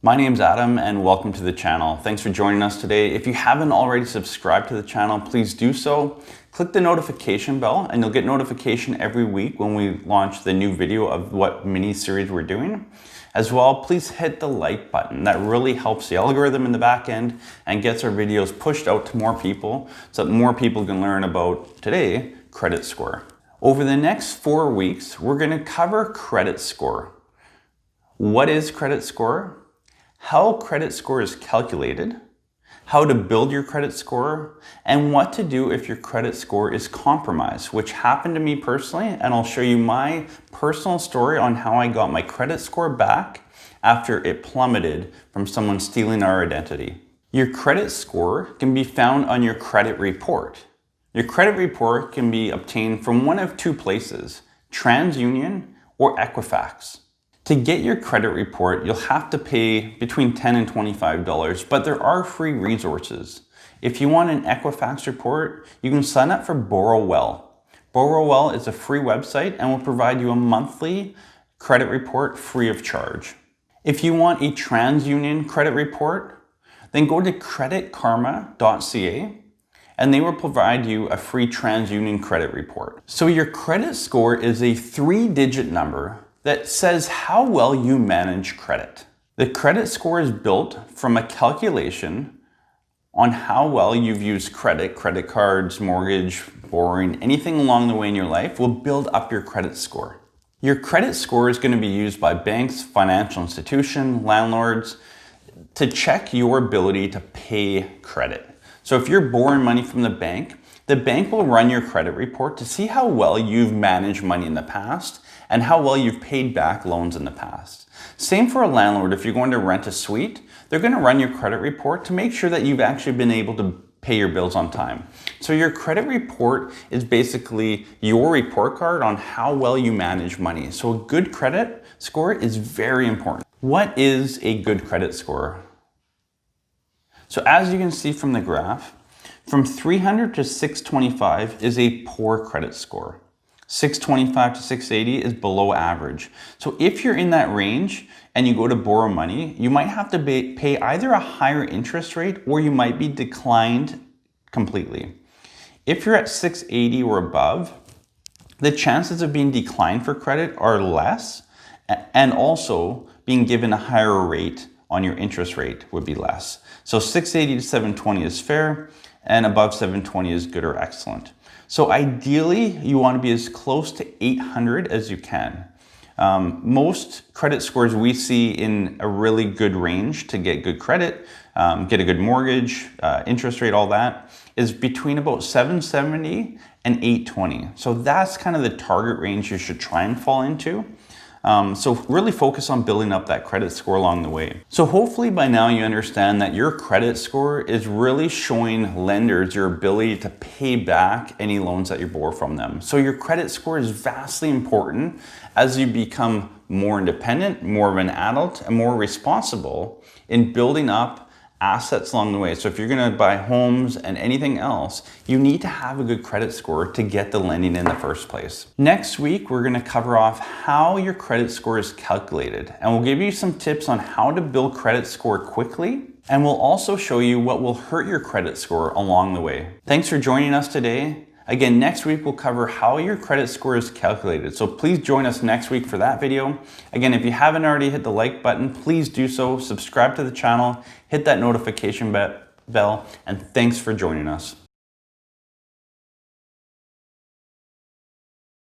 My name's Adam and welcome to the channel. Thanks for joining us today. If you haven't already subscribed to the channel, please do so. Click the notification bell and you'll get notification every week when we launch the new video of what mini series we're doing. As well, please hit the like button. That really helps the algorithm in the back end and gets our videos pushed out to more people so that more people can learn about, today, credit score. Over the next 4 weeks, we're going to cover credit score. What is credit score? How credit score is calculated, how to build your credit score, and what to do if your credit score is compromised, which happened to me personally, and I'll show you my personal story on how I got my credit score back after it plummeted from someone stealing our identity. Your credit score can be found on your credit report. Your credit report can be obtained from one of two places, Transunion or Equifax. To get your credit report, you'll have to pay between $10 and $25, but there are free resources. If you want an Equifax report, you can sign up for Borrowwell. Borrowwell is a free website and will provide you a monthly credit report free of charge. If you want a TransUnion credit report, then go to creditkarma.ca and they will provide you a free TransUnion credit report. So your credit score is a 3-digit number that says how well you manage credit. The credit score is built from a calculation on how well you've used credit cards, mortgage, borrowing, anything along the way in your life will build up your credit score. Your credit score is going to be used by banks, financial institutions, landlords to check your ability to pay credit. So if you're borrowing money from the bank will run your credit report to see how well you've managed money in the past and how well you've paid back loans in the past. Same for a landlord. If you're going to rent a suite, they're going to run your credit report to make sure that you've actually been able to pay your bills on time. So your credit report is basically your report card on how well you manage money. So a good credit score is very important. What is a good credit score? So as you can see from the graph, from 300 to 625 is a poor credit score. 625 to 680 is below average. So if you're in that range and you go to borrow money, you might have to pay either a higher interest rate or you might be declined completely. If you're at 680 or above, the chances of being declined for credit are less, and also being given a higher rate on your interest rate would be less. So 680 to 720 is fair, and above 720 is good or excellent. So ideally, you want to be as close to 800 as you can. Most credit scores we see in a really good range to get good credit, get a good mortgage, interest rate, all that, is between about 770 and 820. So that's kind of the target range you should try and fall into. So really focus on building up that credit score along the way. So hopefully by now you understand that your credit score is really showing lenders your ability to pay back any loans that you borrow from them. So your credit score is vastly important as you become more independent, more of an adult, and more responsible in building up assets along the way. So if you're going to buy homes and anything else, you need to have a good credit score to get the lending in the first place. Next week, we're going to cover off how your credit score is calculated, and we'll give you some tips on how to build credit score quickly, and we'll also show you what will hurt your credit score along the way. Thanks for joining us today. Again, next week we'll cover how your credit score is calculated. So please join us next week for that video. Again, if you haven't already hit the like button, please do so. Subscribe to the channel, hit that notification bell, and thanks for joining us.